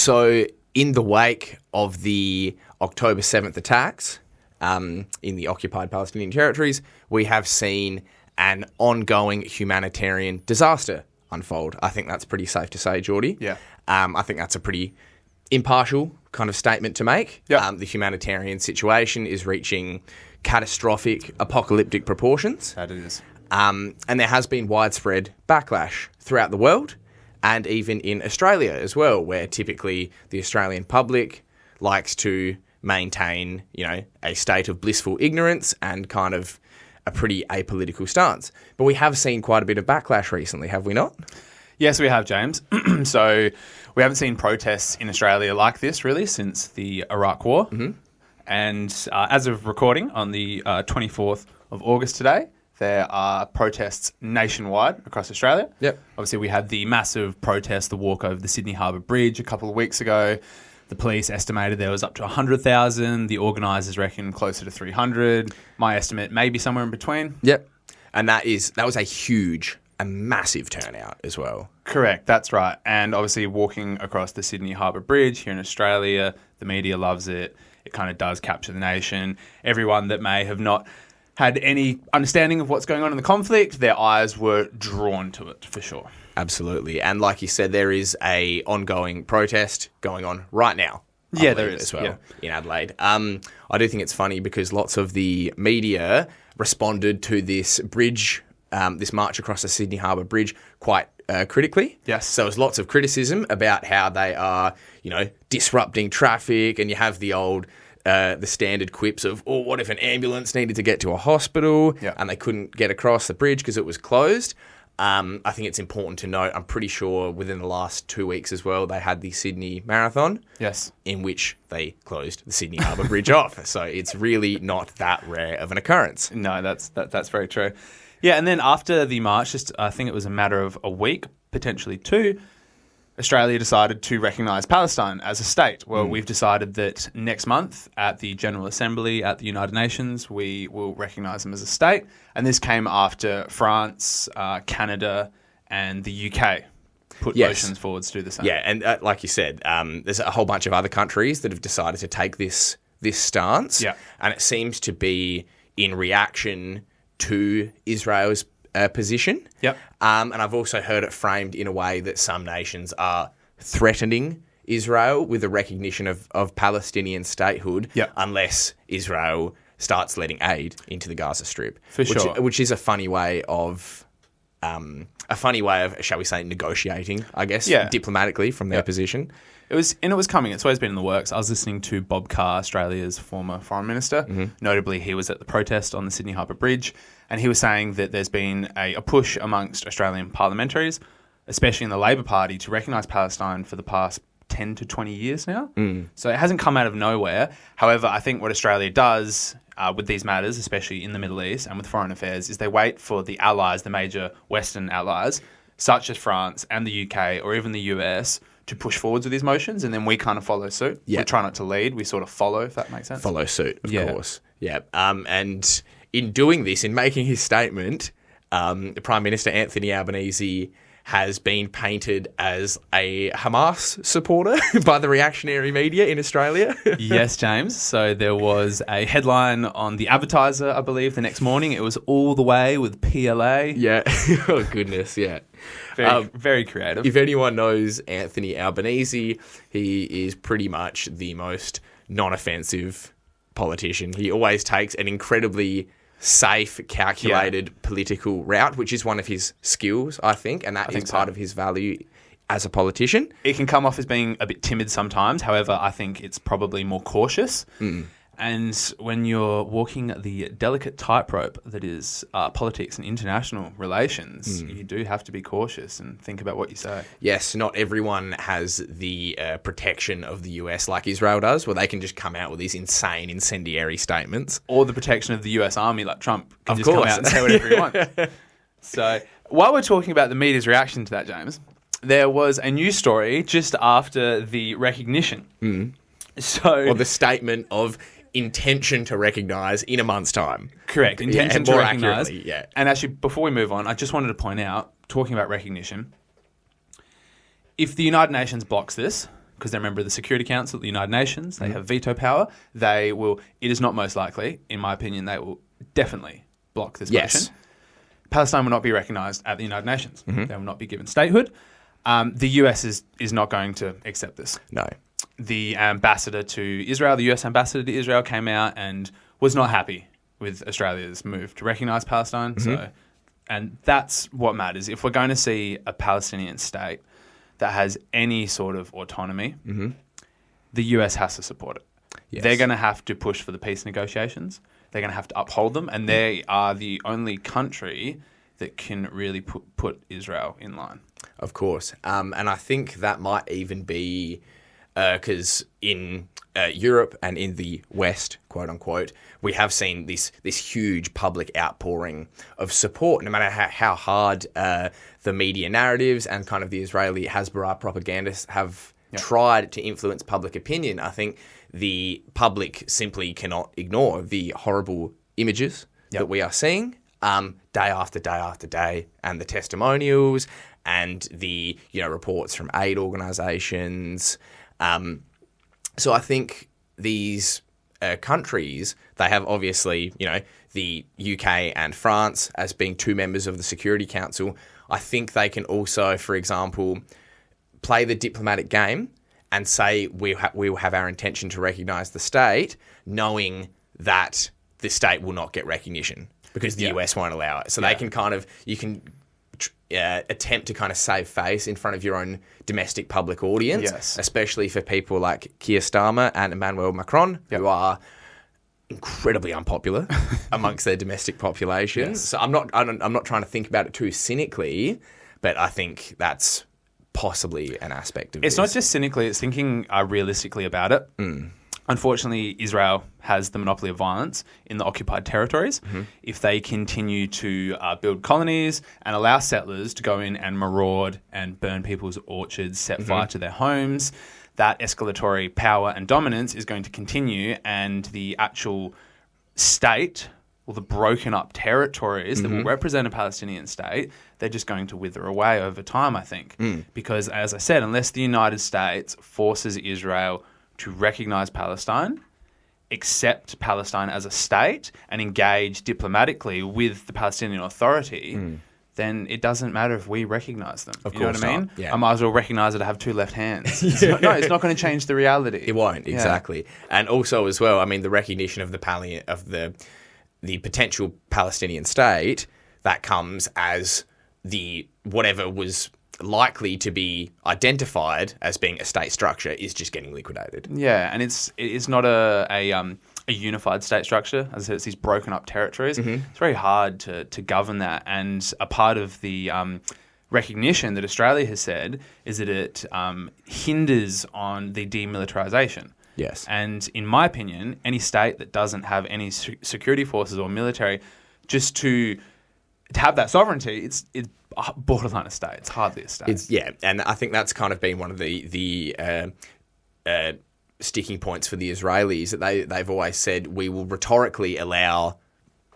So in the wake of the October 7th attacks in the occupied Palestinian territories, we have seen an ongoing humanitarian disaster unfold. I think that's pretty safe to say, Geordie. Yeah. I think that's a pretty impartial kind of statement to make. Yeah. The humanitarian situation is reaching catastrophic, apocalyptic proportions. That it is. And there has been widespread backlash throughout the world and even in Australia as well, where typically the Australian public likes to maintain, a state of blissful ignorance and kind of a pretty apolitical stance. But we have seen quite a bit of backlash recently, have we not? Yes, we have, James. So we haven't seen protests in Australia like this, really, since the Iraq War. Mm-hmm. And as of recording on the 24th of August today, there are protests nationwide across Australia. Yep. Obviously, we had the massive protest, the walk over the Sydney Harbour Bridge a couple of weeks ago. The police estimated there was up to 100,000. The organisers reckon closer to 300. My estimate maybe somewhere in between. Yep. And that was a massive turnout as well. Correct, that's right. And obviously walking across the Sydney Harbour Bridge here in Australia, the media loves it. It kind of does capture the nation. Everyone that may have not had any understanding of what's going on in the conflict, their eyes were drawn to it, for sure. Absolutely. And like you said, there is a ongoing protest going on right now. Yeah, there is. As well, in Adelaide. I do think it's funny because lots of the media responded to this bridge, this march across the Sydney Harbour Bridge quite critically. Yes. So there's lots of criticism about how they are, disrupting traffic, and you have the standard quips of, what if an ambulance needed to get to a hospital and they couldn't get across the bridge because it was closed? I think it's important to note, I'm pretty sure within the last 2 weeks as well, they had the Sydney Marathon. Yes. In which they closed the Sydney Harbour Bridge off. So it's really not that rare of an occurrence. No, that's very true. Yeah, and then after the march, I think it was a matter of a week, potentially two, Australia decided to recognise Palestine as a state. Well, we've decided that next month at the General Assembly at the United Nations, we will recognise them as a state. And this came after France, Canada and the UK put motions forward to do the same. Yeah, and like you said, there's a whole bunch of other countries that have decided to take this stance. Yeah. And it seems to be in reaction to Israel's position. Yep. And I've also heard it framed in a way that some nations are threatening Israel with a recognition of Palestinian statehood unless Israel starts letting aid into the Gaza Strip. Which is a funny way of, shall we say, negotiating, I guess, diplomatically from their position. It was coming. It's always been in the works. I was listening to Bob Carr, Australia's former foreign minister. Mm-hmm. Notably, he was at the protest on the Sydney Harbour Bridge, and he was saying that there's been a push amongst Australian parliamentaries, especially in the Labor Party, to recognise Palestine for the past 10 to 20 years now. So it hasn't come out of nowhere. However, I think what Australia does with these matters, especially in the Middle East and with foreign affairs, is they wait for the allies, the major Western allies, such as France and the UK or even the US, to push forwards with these motions, and then we kind of follow suit. We try not to lead. We sort of follow, if that makes sense. Follow suit, of course. Yeah. And in doing this, in making his statement, Prime Minister Anthony Albanese has been painted as a Hamas supporter by the reactionary media in Australia. Yes, James. So there was a headline on The Advertiser, I believe, the next morning. It was all the way with PLA. Yeah. Oh, goodness, yeah. Very creative. If anyone knows Anthony Albanese, he is pretty much the most non-offensive politician. He always takes an incredibly safe, calculated political route, which is one of his skills, I think, and that is part of his value as a politician. It can come off as being a bit timid sometimes. However, I think it's probably more cautious. And when you're walking the delicate tightrope that is politics and international relations, you do have to be cautious and think about what you say. Yes, not everyone has the protection of the US like Israel does, where they can just come out with these insane, incendiary statements. Or the protection of the US Army, like Trump can just come out and say whatever he wants. So while we're talking about the media's reaction to that, James, there was a news story just after the recognition. Or the statement of intention to recognise in a month's time. Correct. Intention to recognise. Yeah. And actually, before we move on, I just wanted to point out, talking about recognition, if the United Nations blocks this, because they're a member of the Security Council at the United Nations. They have veto power. They will, it is not most likely, in my opinion, they will definitely block this motion. Palestine will not be recognised at the United Nations. They will not be given statehood. The US is not going to accept this. No. The ambassador to Israel, the US ambassador to Israel, came out and was not happy with Australia's move to recognise Palestine. And that's what matters. If we're going to see a Palestinian state that has any sort of autonomy, the US has to support it. Yes. They're going to have to push for the peace negotiations. They're going to have to uphold them. And they are the only country that can really put Israel in line. Of course. And I think that might even be because in Europe and in the West, quote unquote, we have seen this huge public outpouring of support, no matter how hard the media narratives and kind of the Israeli Hasbara propagandists have tried to influence public opinion. I think the public simply cannot ignore the horrible images that we are seeing day after day after day, and the testimonials and the reports from aid organisations. So I think these countries, they have obviously, the UK and France as being two members of the Security Council. I think they can also, for example, play the diplomatic game and say we will have our intention to recognise the state, knowing that the state will not get recognition because the US won't allow it. So they can you can attempt to kind of save face in front of your own domestic public audience, especially for people like Keir Starmer and Emmanuel Macron, who are incredibly unpopular amongst their domestic population. So I'm not trying to think about it too cynically, but I think that's possibly an aspect of it. It's not just cynically, it's thinking realistically about it. Unfortunately, Israel has the monopoly of violence in the occupied territories. If they continue to build colonies and allow settlers to go in and maraud and burn people's orchards, set fire to their homes, that escalatory power and dominance is going to continue, and the actual state, or the broken up territories that will represent a Palestinian state, they're just going to wither away over time, I think. Because, as I said, unless the United States forces Israel to recognise Palestine, accept Palestine as a state, and engage diplomatically with the Palestinian Authority, then it doesn't matter if we recognise them. Of you know course what I mean? not. Yeah. I might as well recognise that I have two left hands. It's not going to change the reality. It won't, exactly. And also as well, I mean, the recognition of the potential Palestinian state, that comes as the whatever was likely to be identified as being a state structure is just getting liquidated. Yeah, and it's not a unified state structure. As I said, it's these broken up territories. It's very hard to govern that. And a part of the recognition that Australia has said is that it hinders on the demilitarization. Yes. And in my opinion, any state that doesn't have any security forces or military, just to have that sovereignty, it's borderline a state. It's hardly a state. And I think that's kind of been one of the sticking points for the Israelis, that they've always said we will rhetorically allow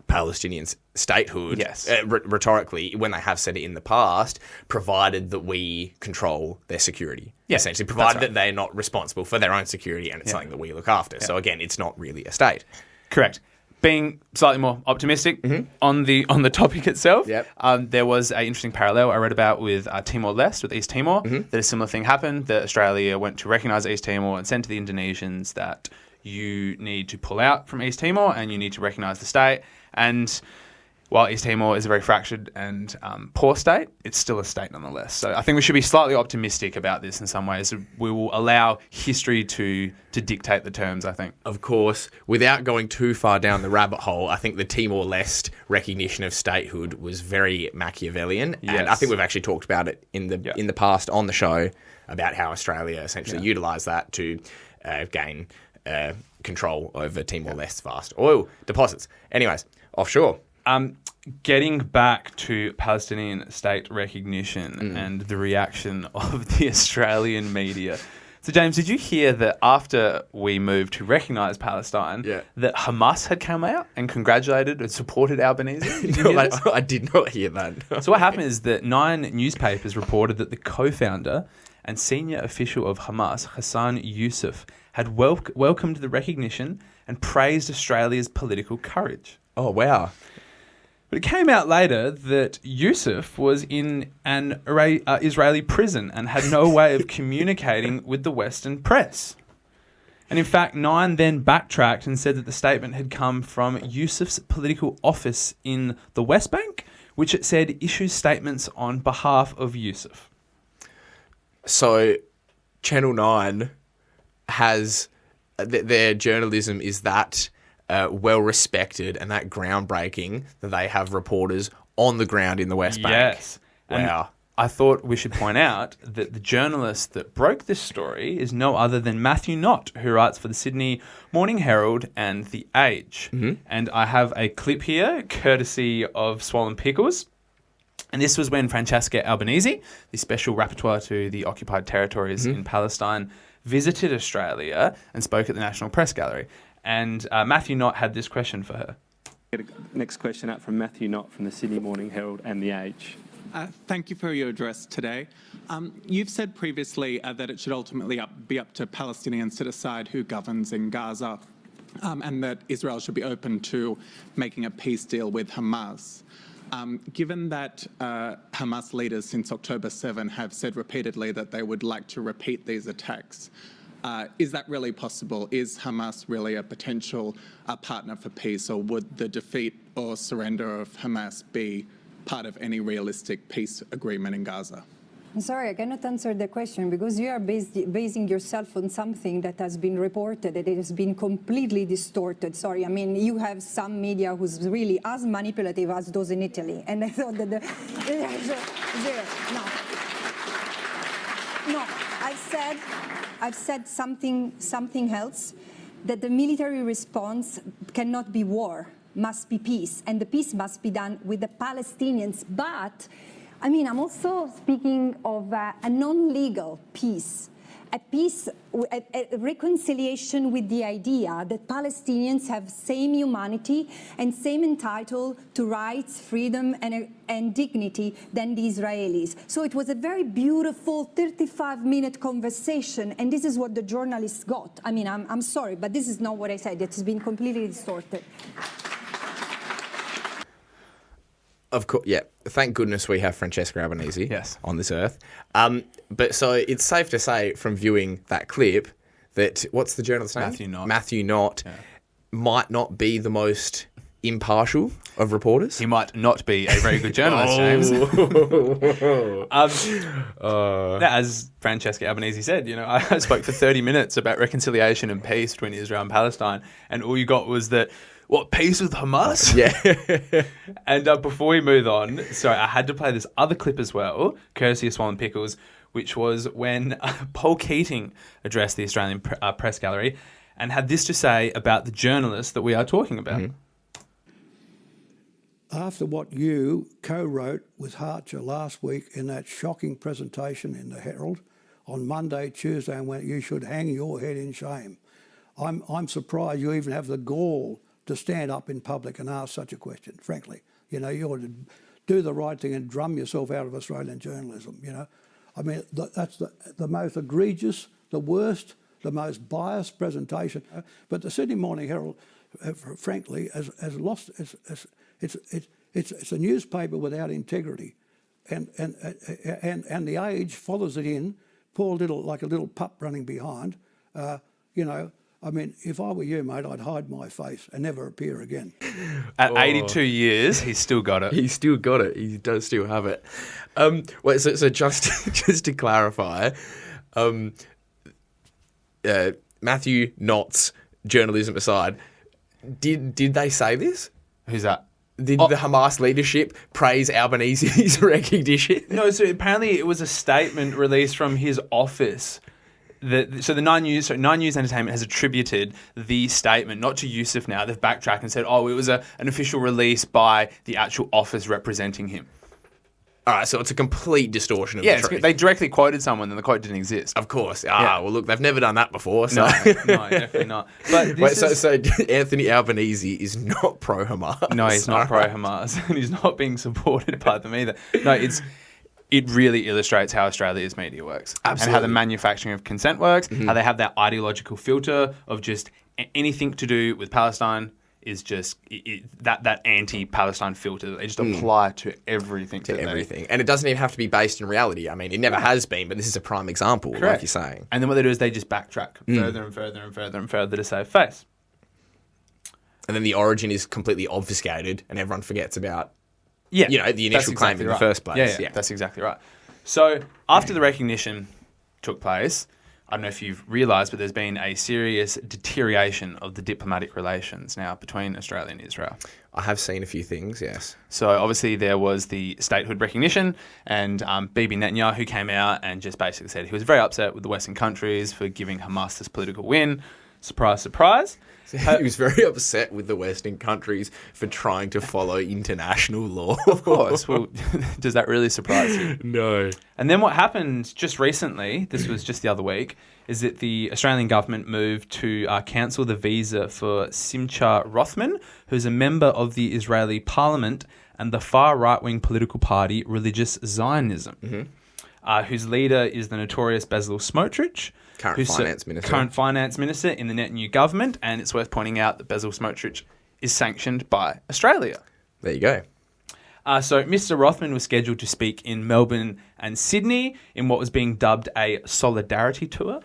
Palestinian statehood, rhetorically, when they have said it in the past, provided that we control their security. Essentially, provided that they're not responsible for their own security and it's something that we look after. So again, it's not really a state. Correct. Being slightly more optimistic on the topic itself, there was an interesting parallel I read about with Timor-Leste, with East Timor, that a similar thing happened, that Australia went to recognise East Timor and sent to the Indonesians that you need to pull out from East Timor and you need to recognise the state. And while East Timor is a very fractured and poor state, it's still a state nonetheless. So I think we should be slightly optimistic about this in some ways. We will allow history to dictate the terms, I think. Of course, without going too far down the rabbit hole, I think the Timor-Leste recognition of statehood was very Machiavellian. Yes. And I think we've actually talked about it in the past on the show, about how Australia essentially utilised that to gain control over Timor-Leste's vast oil deposits. Anyways, offshore. Getting back to Palestinian state recognition and the reaction of the Australian media. So, James, did you hear that after we moved to recognise Palestine, that Hamas had come out and congratulated and supported Albanese? I did not hear that. So what happened is that 9 newspapers reported that the co-founder and senior official of Hamas, Hassan Youssef, had welcomed the recognition and praised Australia's political courage. Oh, wow. But it came out later that Youssef was in an Israeli prison and had no way of communicating with the Western press. And in fact, Nine then backtracked and said that the statement had come from Youssef's political office in the West Bank, which it said issues statements on behalf of Youssef. So Channel 9 has... their journalism is that well respected and that groundbreaking that they have reporters on the ground in the West Bank. Yes. Wow. And I thought we should point out that the journalist that broke this story is no other than Matthew Knott, who writes for the Sydney Morning Herald and The Age. Mm-hmm. And I have a clip here, courtesy of Swollen Pickles. And this was when Francesca Albanese, the special rapporteur to the occupied territories in Palestine, visited Australia and spoke at the National Press Gallery. And Matthew Knott had this question for her. Next question up from Matthew Knott from the Sydney Morning Herald and The Age. Thank you for your address today. You've said previously that it should ultimately be up to Palestinians to decide who governs in Gaza, and that Israel should be open to making a peace deal with Hamas. Given that Hamas leaders since October 7 have said repeatedly that they would like to repeat these attacks, is that really possible? Is Hamas really a potential partner for peace, or would the defeat or surrender of Hamas be part of any realistic peace agreement in Gaza? I'm sorry, I cannot answer the question because you are basing yourself on something that has been reported, that it has been completely distorted. Sorry, I mean, you have some media who's really as manipulative as those in Italy. And I thought that No, I've said something else, that the military response cannot be war, must be peace, and the peace must be done with the Palestinians. But I mean, I'm also speaking of a non-legal peace, a peace, a reconciliation with the idea that Palestinians have same humanity and same entitled to rights, freedom, and dignity than the Israelis. So it was a very beautiful 35-minute conversation, and this is what the journalists got. I mean, I'm sorry, but this is not what I said. It has been completely distorted. Of course, yeah. Thank goodness we have Francesca Albanese on this earth. But so it's safe to say from viewing that clip that, what's the journalist's name? Matthew Knott might not be the most impartial of reporters. He might not be a very good journalist, James. As Francesca Albanese said, you know, I spoke for 30 minutes about reconciliation and peace between Israel and Palestine, and all you got was that, what, peace with Hamas? Yeah. And before we move on, sorry, I had to play this other clip as well, courtesy of Swollen Pickles, which was when Paul Keating addressed the Australian Press Gallery and had this to say about the journalist that we are talking about. Mm-hmm. After what you co-wrote with Harcher last week in that shocking presentation in the Herald on Monday, Tuesday, and when you should hang your head in shame, I'm surprised you even have the gall to stand up in public and ask such a question, frankly. You know, you ought to do the right thing and drum yourself out of Australian journalism, you know. I mean, that's the most egregious, the worst, the most biased presentation. But the Sydney Morning Herald, frankly, has lost... It's a newspaper without integrity. And The Age follows it in, poor little, like a little pup running behind, you know. I mean, if I were you, mate, I'd hide my face and never appear again. At 82 years, he's still got it. He's still got it. He does still have it. Wait, so just to clarify, Matthew Knott's journalism aside, did they say this? Who's that? Did the Hamas leadership praise Albanese's recognition? No, so apparently it was a statement released from his office. So the Nine News Entertainment has attributed the statement not to Youssef now. They've backtracked and said, oh, it was an official release by the actual office representing him. All right, so it's a complete distortion of the truth. They directly quoted someone and the quote didn't exist. Of course. Well, look, they've never done that before. So. No, definitely not. But so Anthony Albanese is not pro-Hamas. No, he's not pro-Hamas. And he's not being supported by them either. No, it really illustrates how Australia's media works. Absolutely. And how the manufacturing of consent works, how they have that ideological filter of just anything to do with Palestine is just that anti-Palestine filter that they just apply to everything. To everything. And it doesn't even have to be based in reality. I mean, it never has been, but this is a prime example, like you're saying. And then what they do is they just backtrack further and further and further and further to save face. And then the origin is completely obfuscated and everyone forgets about, Yeah, the initial claim in the first place. Yeah, that's exactly right. So after the recognition took place, I don't know if you've realised, but there's been a serious deterioration of the diplomatic relations now between Australia and Israel. I have seen a few things, yes. So obviously there was the statehood recognition, and Bibi Netanyahu came out and just basically said he was very upset with the Western countries for giving Hamas this political win. Surprise, surprise. He was very upset with the Western countries for trying to follow international law. Of course. Well, does that really surprise you? No. And then what happened just recently, this was just the other week, is that the Australian government moved to cancel the visa for Simcha Rothman, who's a member of the Israeli parliament and the far right-wing political party Religious Zionism, whose leader is the notorious Bezalel Smotrich, Current finance minister in the Netanyahu government, and it's worth pointing out that Bezalel Smotrich is sanctioned by Australia. There you go. So Mr. Rothman was scheduled to speak in Melbourne and Sydney in what was being dubbed a solidarity tour.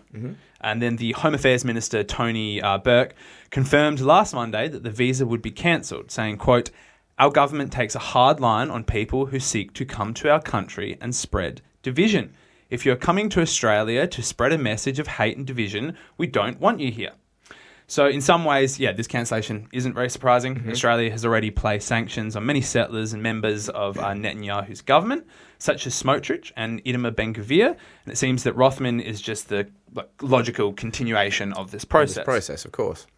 And then the Home Affairs Minister, Tony Burke, confirmed last Monday that the visa would be cancelled, saying, quote, "Our government takes a hard line on people who seek to come to our country and spread division. If you're coming to Australia to spread a message of hate and division, we don't want you here." So in some ways, this cancellation isn't very surprising. Australia has already placed sanctions on many settlers and members of Netanyahu's government, such as Smotrich and Itamar Ben-Gvir. And it seems that Rothman is just the logical continuation of this process. Of course.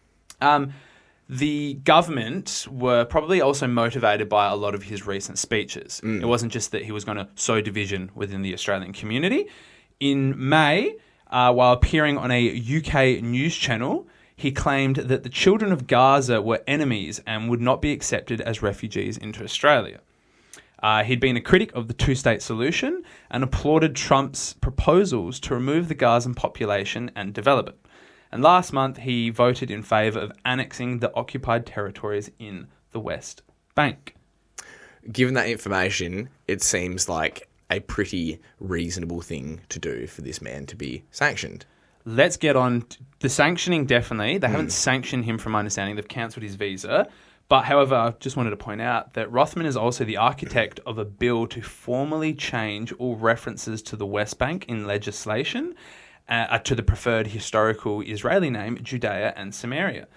The government were probably also motivated by a lot of his recent speeches. It wasn't just that he was going to sow division within the Australian community. In May, while appearing on a UK news channel, he claimed that the children of Gaza were enemies and would not be accepted as refugees into Australia. He'd been a critic of the two-state solution and applauded Trump's proposals to remove the Gazan population and develop it. And last month, he voted in favour of annexing the occupied territories in the West Bank. Given that information, it seems like a pretty reasonable thing to do for this man to be sanctioned. Let's get on the sanctioning, definitely. They haven't sanctioned him, from my understanding. They've cancelled his visa. But, however, I just wanted to point out that Rothman is also the architect of a bill to formally change all references to the West Bank in legislation to the preferred historical Israeli name, Judea and Samaria.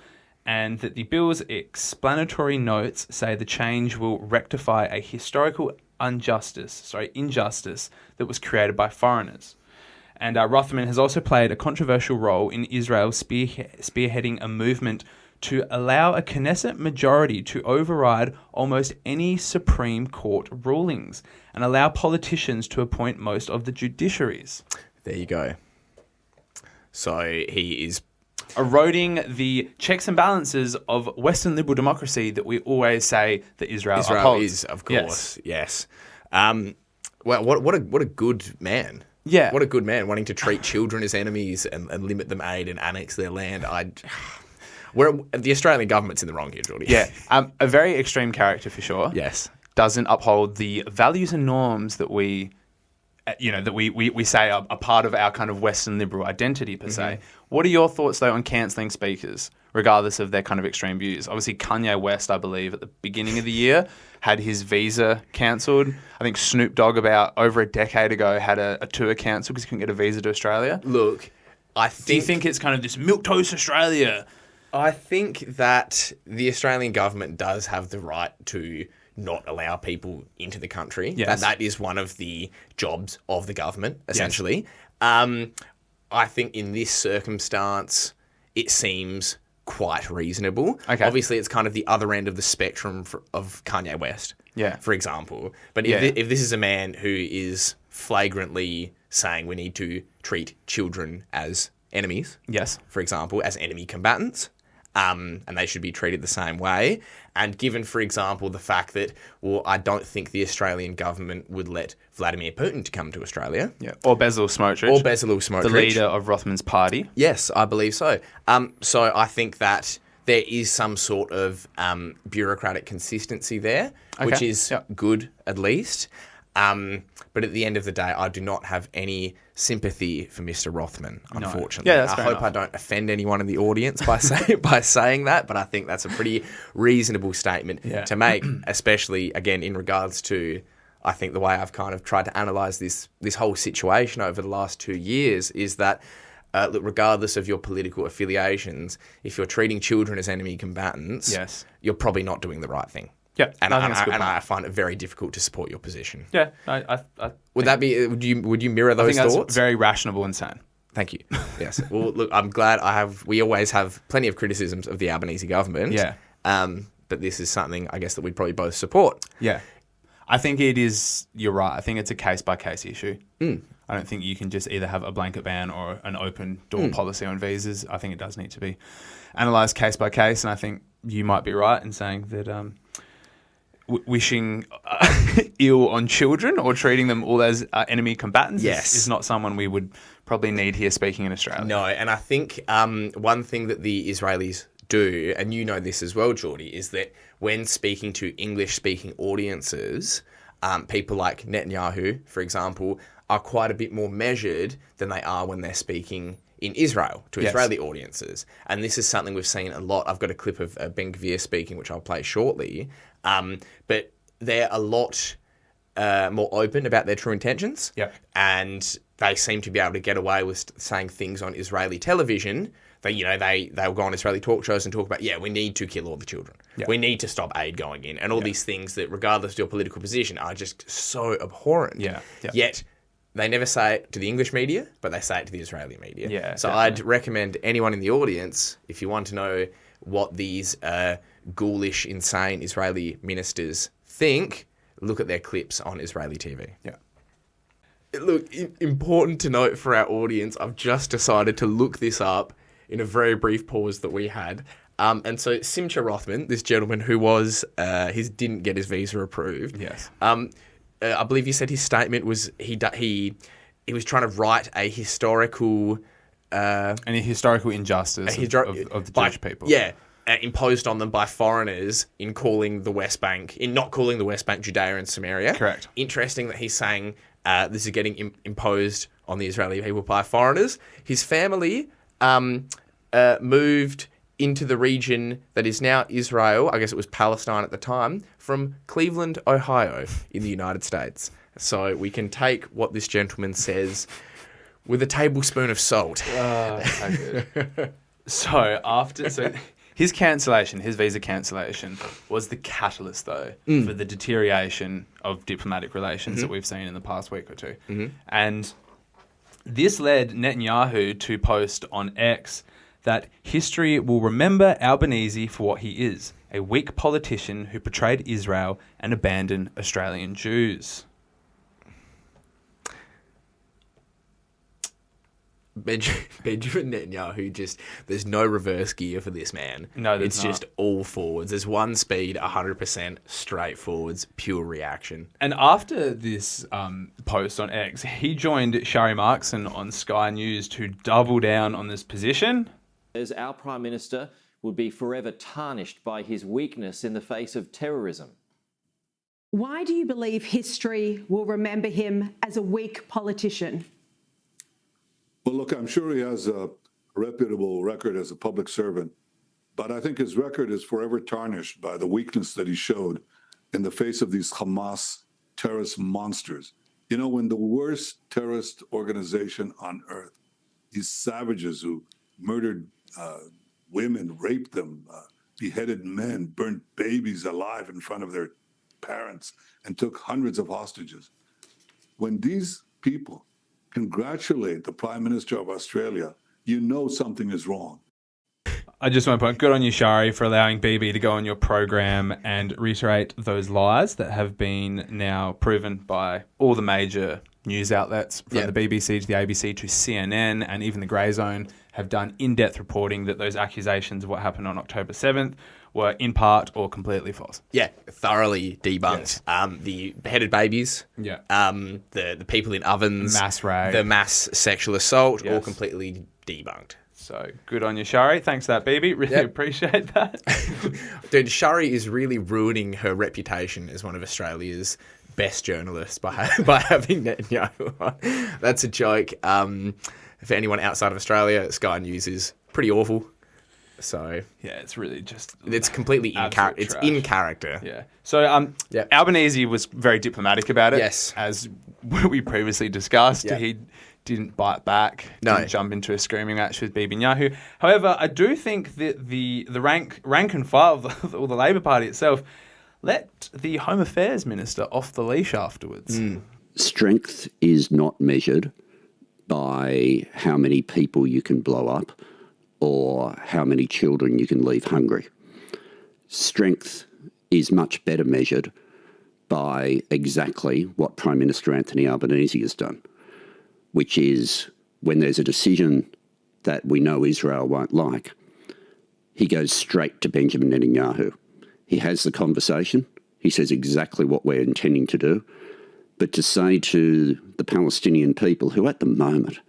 And that the bill's explanatory notes say the change will rectify a historical injustice that was created by foreigners. And Rothman has also played a controversial role in Israel spearheading a movement to allow a Knesset majority to override almost any Supreme Court rulings and allow politicians to appoint most of the judiciaries. There you go. So he is eroding the checks and balances of Western liberal democracy that we always say that Israel upholds. Is, of course, yes. Well, what a good man. Yeah. What a good man, wanting to treat children as enemies and limit them aid and annex their land. The Australian government's in the wrong here, Geordie. Yeah. A very extreme character for sure. Yes. Doesn't uphold the values and norms that we say are a part of our kind of Western liberal identity per se. What are your thoughts though on cancelling speakers, regardless of their kind of extreme views? Obviously, Kanye West, I believe, at the beginning of the year had his visa cancelled. I think Snoop Dogg about over a decade ago had a tour cancelled because he couldn't get a visa to Australia. Look, do you think it's kind of this milquetoast Australia? I think that the Australian government does have the right to not allow people into the country. Yes. That is one of the jobs of the government, essentially. Yes. I think in this circumstance, it seems quite reasonable. Okay. Obviously, it's kind of the other end of the spectrum of Kanye West, for example. But if this is a man who is flagrantly saying we need to treat children as enemies, yes, for example, as enemy combatants, and they should be treated the same way. And given, for example, the fact that, well, I don't think the Australian government would let Vladimir Putin to come to Australia. Yeah. Or Bezalel Smotrich. The leader of Rothman's party. Yes, I believe so. So I think that there is some sort of bureaucratic consistency there, which is good at least. But at the end of the day, I do not have any sympathy for Mr. Rothman, unfortunately. Yeah, that's I fair hope enough. I don't offend anyone in the audience by saying that, but I think that's a pretty reasonable statement to make, especially, again, in regards to, I think the way I've kind of tried to analyse this whole situation over the last 2 years is that, look, regardless of your political affiliations, if you're treating children as enemy combatants, you're probably not doing the right thing. Yeah, and I find it very difficult to support your position. Yeah, Would you mirror those thoughts? That's very rational and sane. Thank you. Yes. Well, look, I'm glad we always have plenty of criticisms of the Albanese government. Yeah. But this is something I guess that we'd probably both support. Yeah. I think it is, you're right. I think it's a case by case issue. I don't think you can just either have a blanket ban or an open door policy on visas. I think it does need to be analysed case by case. And I think you might be right in saying that wishing ill on children or treating them all as enemy combatants is not someone we would probably need here speaking in Australia. No, and I think one thing that the Israelis do, and you know this as well, Geordie, is that when speaking to English-speaking audiences, people like Netanyahu, for example, are quite a bit more measured than they are when they're speaking in Israel to Israeli audiences. And this is something we've seen a lot. I've got a clip of Ben Gvir speaking, which I'll play shortly. But they're a lot more open about their true intentions. Yep. And they seem to be able to get away with saying things on Israeli television. They'll go on Israeli talk shows and talk about, we need to kill all the children. Yep. We need to stop aid going in. And all these things that, regardless of your political position, are just so abhorrent. Yeah. Yep. Yet they never say it to the English media, but they say it to the Israeli media. Yeah, so definitely. I'd recommend anyone in the audience, if you want to know what these ghoulish, insane Israeli ministers think, look at their clips on Israeli TV. Yeah. Look, important to note for our audience, I've just decided to look this up in a very brief pause that we had. And so Simcha Rothman, this gentleman who didn't get his visa approved. Yes. I believe you said his statement was he was trying to right a historical injustice of the Jewish people. Yeah, imposed on them by foreigners in not calling the West Bank Judea and Samaria. Correct. Interesting that he's saying this is getting imposed on the Israeli people by foreigners. His family moved into the region that is now Israel, I guess it was Palestine at the time, from Cleveland, Ohio, in the United States. So we can take what this gentleman says with a tablespoon of salt. So his visa cancellation was the catalyst, though, for the deterioration of diplomatic relations that we've seen in the past week or two. Mm-hmm. And this led Netanyahu to post on X that history will remember Albanese for what he is, a weak politician who betrayed Israel and abandoned Australian Jews. Benjamin Netanyahu, there's no reverse gear for this man. No, it's just all forwards. There's one speed, 100% straight forwards, pure reaction. And after this post on X, he joined Shari Markson on Sky News to double down on this position. As our Prime Minister would be forever tarnished by his weakness in the face of terrorism. Why do you believe history will remember him as a weak politician? Well, look, I'm sure he has a reputable record as a public servant, but I think his record is forever tarnished by the weakness that he showed in the face of these Hamas terrorist monsters. You know, when the worst terrorist organization on earth, these savages who murdered women, raped them, beheaded men, burnt babies alive in front of their parents, and took hundreds of hostages. When these people congratulate the Prime Minister of Australia, you know something is wrong. I just want to point, good on you, Shari, for allowing BB to go on your program and reiterate those lies that have been now proven by all the major news outlets from the BBC to the ABC to CNN and even the Grey Zone have done in-depth reporting that those accusations of what happened on October 7th were in part or completely false. Yeah, thoroughly debunked. Yes. The beheaded babies, the people in ovens, Mass rape, the mass sexual assault, all completely debunked. So good on you, Shari. Thanks for that, BB. Really appreciate that. Dude, Shari is really ruining her reputation as one of Australia's best journalists by having Netanyahu on. That's a joke. For anyone outside of Australia, Sky News is pretty awful. So yeah, it's really just it's completely in character. It's in character. Yeah. So Albanese was very diplomatic about it. Yes, as we previously discussed. He didn't bite back. Didn't jump into a screaming match with Netanyahu. However, I do think that the rank and file of the Labor Party itself let the Home Affairs Minister off the leash afterwards. Strength is not measured by how many people you can blow up or how many children you can leave hungry. Strength is much better measured by exactly what Prime Minister Anthony Albanese has done, which is when there's a decision that we know Israel won't like, he goes straight to Benjamin Netanyahu. He has the conversation. He says exactly what we're intending to do. But to say to the Palestinian people, who at the moment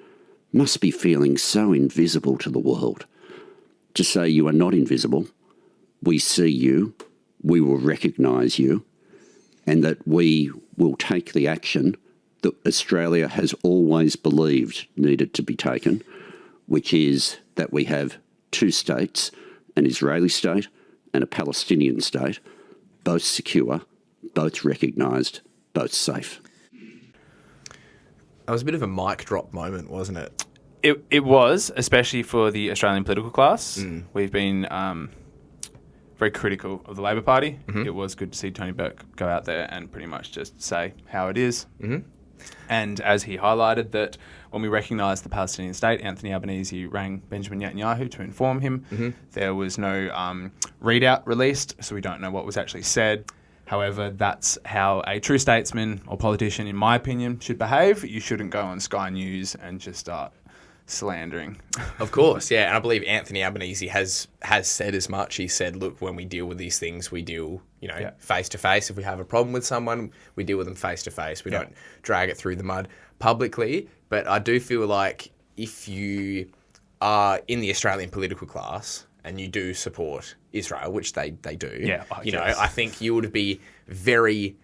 must be feeling so invisible to the world, to say you are not invisible, we see you, we will recognise you, and that we will take the action that Australia has always believed needed to be taken, which is that we have two states, an Israeli state and a Palestinian state, both secure, both recognised, both safe. That was a bit of a mic drop moment, wasn't it? It was, especially for the Australian political class. We've been very critical of the Labor Party. It was good to see Tony Burke go out there and pretty much just say how it is. And as he highlighted that when we recognised the Palestinian state, Anthony Albanese rang Benjamin Netanyahu to inform him. There was no readout released, so we don't know what was actually said. However, that's how a true statesman or politician, in my opinion, should behave. You shouldn't go on Sky News and just start slandering. Of course, yeah. And I believe Anthony Albanese has said as much. He said, look, when we deal with these things, we deal, face to face. If we have a problem with someone, we deal with them face to face. We don't drag it through the mud publicly. But I do feel like if you are in the Australian political class and you do support Israel, which they do, I think you would be very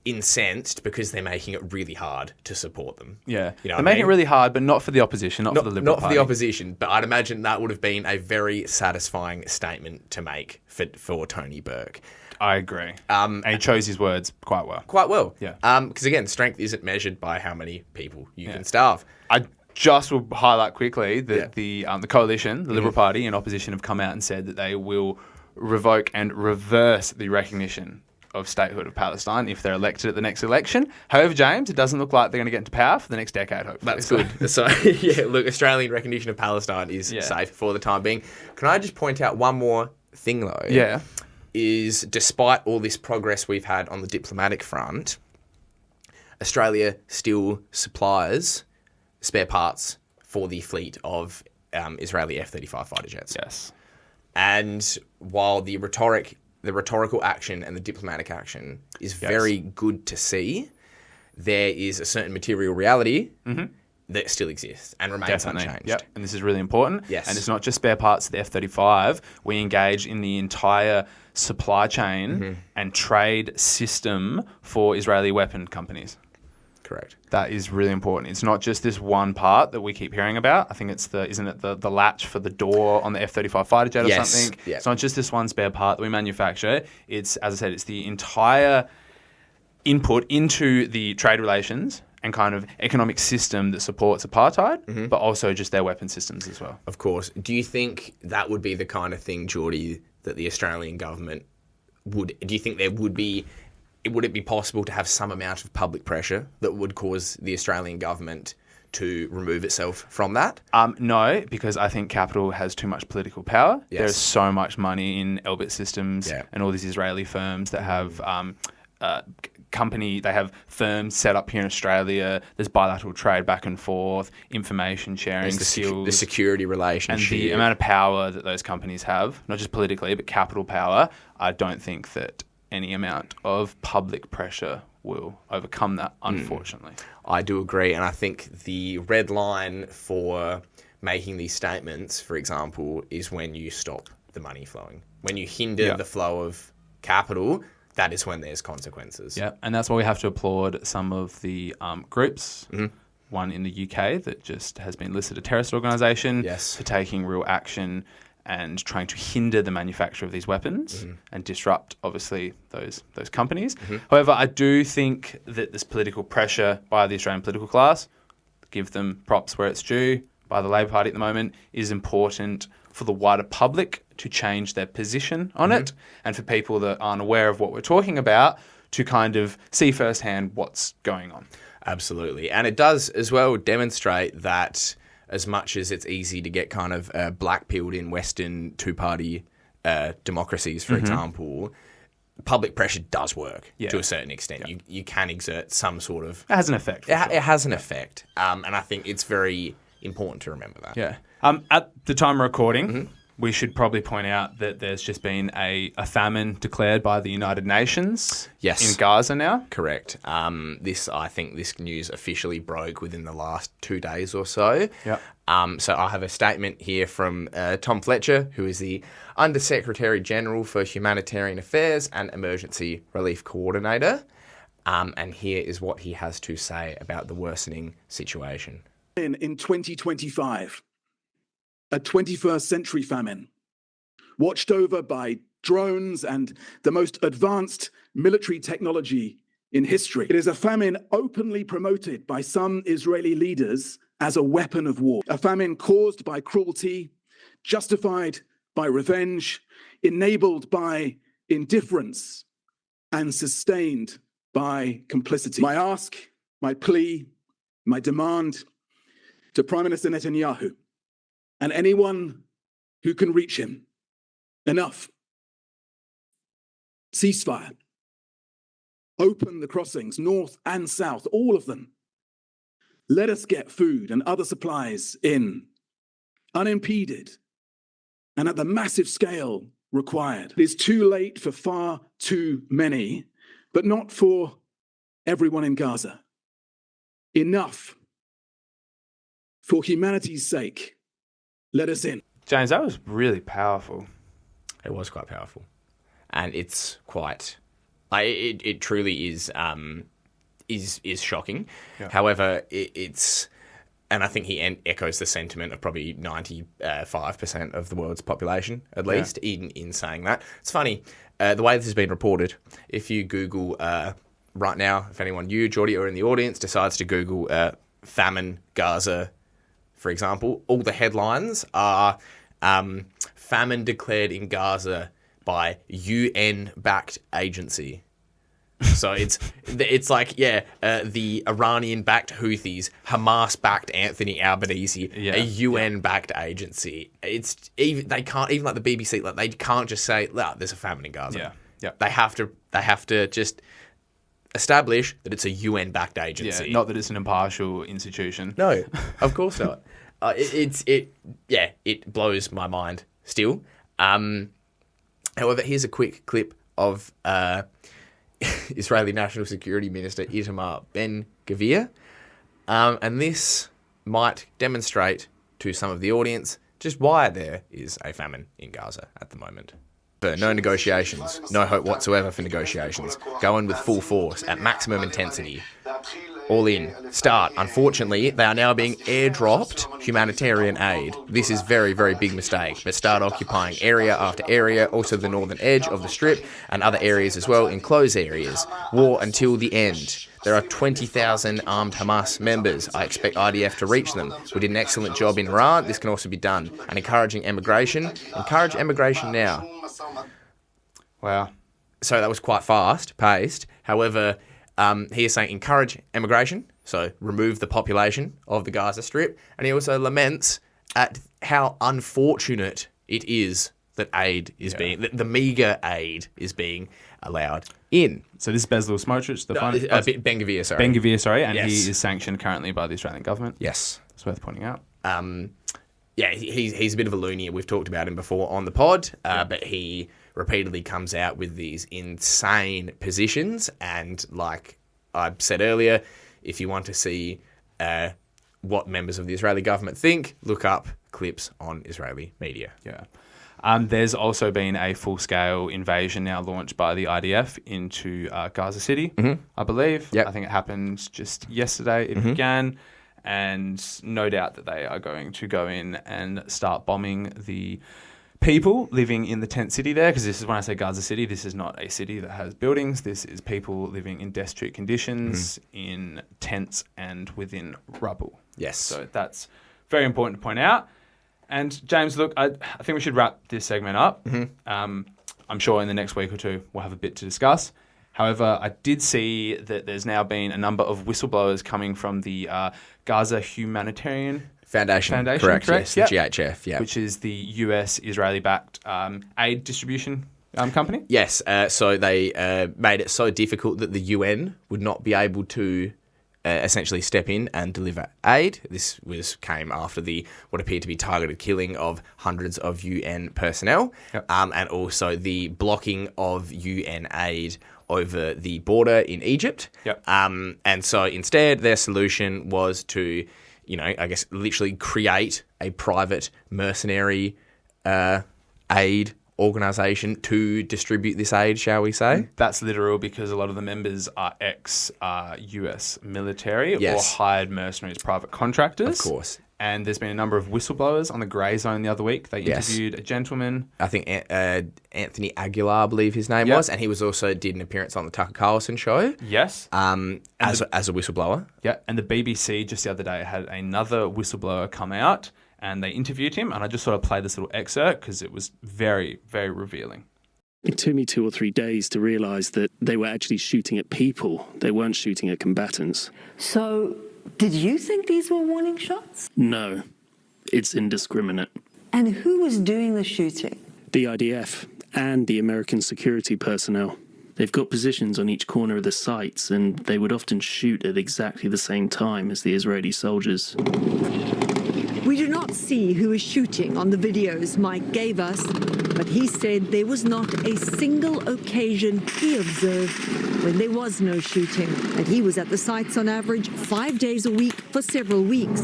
incensed because they're making it really hard to support them. Yeah. They're making it really hard, but not for the opposition, not for the Liberal Party. Not for the opposition, but I'd imagine that would have been a very satisfying statement to make for Tony Burke. I agree. And he chose his words quite well. Quite well. Yeah. Because again, strength isn't measured by how many people you can starve. I just will highlight quickly that the coalition, the Liberal Party in opposition, have come out and said that they will revoke and reverse the recognition of statehood of Palestine if they're elected at the next election. However, James, it doesn't look like they're going to get into power for the next decade, hopefully. That's good. So, look, Australian recognition of Palestine is safe for the time being. Can I just point out one more thing, though? Yeah. Is despite all this progress we've had on the diplomatic front, Australia still supplies spare parts for the fleet of Israeli F-35 fighter jets. Yes. And while the rhetorical action and the diplomatic action is very good to see, there is a certain material reality that still exists and remains unchanged. Yep. And this is really important. Yes. And it's not just spare parts of the F-35. We engage in the entire supply chain and trade system for Israeli weapon companies. Correct. That is really important. It's not just this one part that we keep hearing about. I think it's the latch for the door on the F-35 fighter jet or something. Yeah. It's not just this one spare part that we manufacture. It's, as I said, it's the entire input into the trade relations and kind of economic system that supports apartheid, but also just their weapon systems as well. Of course. Do you think that would be the kind of thing, Geordie, that the Australian government would... Do you think there would be... Would it be possible to have some amount of public pressure that would cause the Australian government to remove itself from that? No, because I think capital has too much political power. Yes. There's so much money in Elbit Systems and all these Israeli firms that have they have firms set up here in Australia. There's bilateral trade back and forth, information sharing, skills. The security relationship. And the amount of power that those companies have, not just politically, but capital power, I don't think that any amount of public pressure will overcome that, unfortunately. I do agree, and I think the red line for making these statements, for example, is when you stop the money flowing. When you hinder the flow of capital, that is when there's consequences. Yeah, and that's why we have to applaud some of the groups. One in the UK that just has been listed a terrorist organisation for taking real action and trying to hinder the manufacture of these weapons and disrupt, obviously, those companies. However, I do think that this political pressure by the Australian political class, give them props where it's due, by the Labor Party at the moment, is important for the wider public to change their position on it, and for people that aren't aware of what we're talking about to kind of see firsthand what's going on. Absolutely. And it does as well demonstrate that as much as it's easy to get kind of black-pilled in Western two-party democracies, for example, public pressure does work to a certain extent. You can exert some sort of... It has an effect. It has an effect. And I think it's very important to remember that. Yeah. At the time of recording, we should probably point out that there's just been a famine declared by the United Nations in Gaza now. Correct. I think this news officially broke within the last 2 days or so. Yep. So I have a statement here from Tom Fletcher, who is the Under-Secretary General for Humanitarian Affairs and Emergency Relief Coordinator. And here is what he has to say about the worsening situation. In 2025, a 21st century famine, watched over by drones and the most advanced military technology in history. It is a famine openly promoted by some Israeli leaders as a weapon of war. A famine caused by cruelty, justified by revenge, enabled by indifference, and sustained by complicity. My ask, my plea, my demand to Prime Minister Netanyahu and anyone who can reach him: enough. Ceasefire. Open the crossings, north and south, all of them. Let us get food and other supplies in, unimpeded, and at the massive scale required. It is too late for far too many, but not for everyone in Gaza. Enough. For humanity's sake, let us in. James, that was really powerful. It was quite powerful. And it's quite... it truly is shocking. Yeah. However, it's... And I think he echoes the sentiment of probably 95% of the world's population, at least, in saying that. It's funny, the way this has been reported, if you Google right now, if anyone, you, Geordie, or in the audience, decides to Google famine Gaza, for example, all the headlines are famine declared in Gaza by UN-backed agency. So it's like, the Iranian-backed Houthis, Hamas-backed Anthony Albanese, a UN-backed agency. They can't, even like the BBC, like they can't just say, there's a famine in Gaza. Yeah. They have to just establish that it's a UN-backed agency. Yeah, not that it's an impartial institution. No, of course not. It blows my mind still. However, here's a quick clip of Israeli National Security Minister Itamar Ben-Gvir. And this might demonstrate to some of the audience just why there is a famine in Gaza at the moment. No negotiations, no hope whatsoever for negotiations. Go in with full force, at maximum intensity. All in. Start. Unfortunately, they are now being airdropped humanitarian aid. This is very, very big mistake. But start occupying area after area, also the northern edge of the Strip and other areas as well, enclosed areas. War until the end. There are 20,000 armed Hamas members. I expect IDF to reach them. We did an excellent job in Iran. This can also be done. And encouraging emigration. Encourage emigration now. Wow. So that was quite fast-paced. However, he is saying encourage emigration, so remove the population of the Gaza Strip. And he also laments at how unfortunate it is that aid is being, that the meagre aid is being allowed in. So this is Bezalel Smotrich, Ben-Gvir, sorry. Ben-Gvir, sorry, and Yes. he is sanctioned currently by the Australian government. Yes. It's worth pointing out. Yeah, he's a bit of a loony. We've talked about him before on the pod, but he repeatedly comes out with these insane positions. And like I said earlier, if you want to see what members of the Israeli government think, look up clips on Israeli media. Yeah. There's also been a full-scale invasion now launched by the IDF into Gaza City, I believe. Yep. I think it happened just yesterday. It began. And no doubt that they are going to go in and start bombing the people living in the tent city there, because this is, when I say Gaza City, this is not a city that has buildings. This is people living in destitute conditions, in tents and within rubble. Yes. So that's very important to point out. And James, look, I think we should wrap this segment up. I'm sure in the next week or two we'll have a bit to discuss. However, I did see that there's now been a number of whistleblowers coming from the Gaza Humanitarian Foundation, correct? Yes, the GHF, yeah. Which is the US Israeli-backed aid distribution company. Yes, so they made it so difficult that the UN would not be able to essentially step in and deliver aid. This came after what appeared to be targeted killing of hundreds of UN personnel, and also the blocking of UN aid over the border in Egypt. And so instead, their solution was to, I guess, literally create a private mercenary aid organisation to distribute this aid, shall we say? That's literal, because a lot of the members are ex-US military Yes. or hired mercenaries, private contractors. Of course. And there's been a number of whistleblowers on the Grey Zone the other week. They interviewed a gentleman. I think Anthony Aguilar, I believe his name was, and he did an appearance on the Tucker Carlson show. Yes. As a whistleblower. Yeah, and the BBC just the other day had another whistleblower come out and they interviewed him, and I just sort of played this little excerpt because it was very, very revealing. It took me 2 or 3 days to realise that they were actually shooting at people. They weren't shooting at combatants. So, did you think these were warning shots? No, it's indiscriminate. And who was doing the shooting? The IDF and the American security personnel. They've got positions on each corner of the sites, and they would often shoot at exactly the same time as the Israeli soldiers. We do not see who is shooting on the videos Mike gave us, but he said there was not a single occasion he observed when there was no shooting, and he was at the sites on average 5 days a week for several weeks.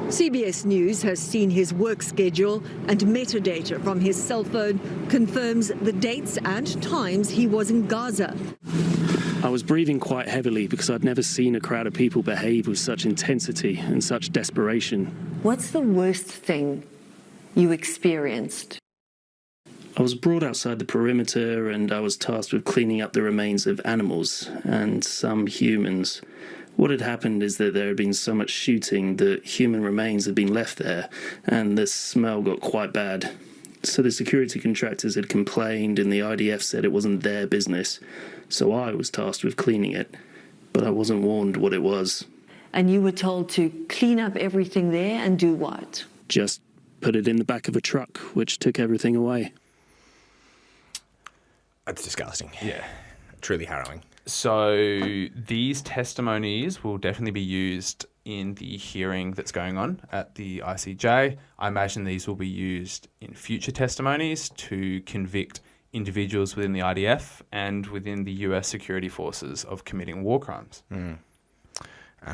CBS News has seen his work schedule, and metadata from his cell phone confirms the dates and times he was in Gaza. I was breathing quite heavily because I'd never seen a crowd of people behave with such intensity and such desperation. What's the worst thing you experienced? I was brought outside the perimeter and I was tasked with cleaning up the remains of animals and some humans. What had happened is that there had been so much shooting that human remains had been left there, and the smell got quite bad. So the security contractors had complained and the IDF said it wasn't their business. So I was tasked with cleaning it, but I wasn't warned what it was. And you were told to clean up everything there and do what? Just put it in the back of a truck, which took everything away. That's disgusting. Yeah. Truly harrowing. So these testimonies will definitely be used in the hearing that's going on at the ICJ. I imagine these will be used in future testimonies to convict individuals within the IDF and within the US security forces of committing war crimes. And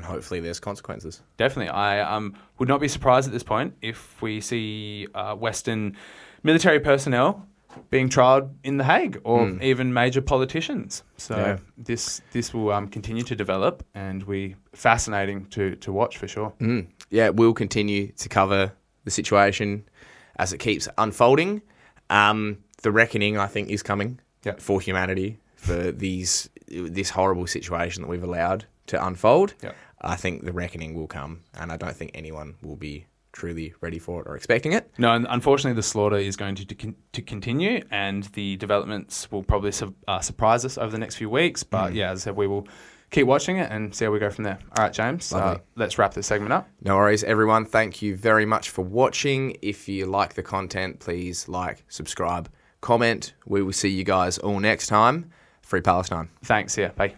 hopefully there's consequences. Definitely. I would not be surprised at this point if we see Western military personnel being tried in The Hague, or even major politicians. So this will continue to develop, and we fascinating to watch for sure. Yeah, we'll continue to cover the situation as it keeps unfolding. The reckoning, I think, is coming for humanity, for this horrible situation that we've allowed to unfold. I think the reckoning will come, and I don't think anyone will be truly ready for it or expecting it. No, and unfortunately the slaughter is going to continue, and the developments will probably surprise us over the next few weeks. But yeah, as I said, we will keep watching it and see how we go from there. All right, James, let's wrap this segment up. No worries, everyone. Thank you very much for watching. If you like the content, please like, subscribe, comment. We will see you guys all next time. Free Palestine. Thanks. Yeah. Bye.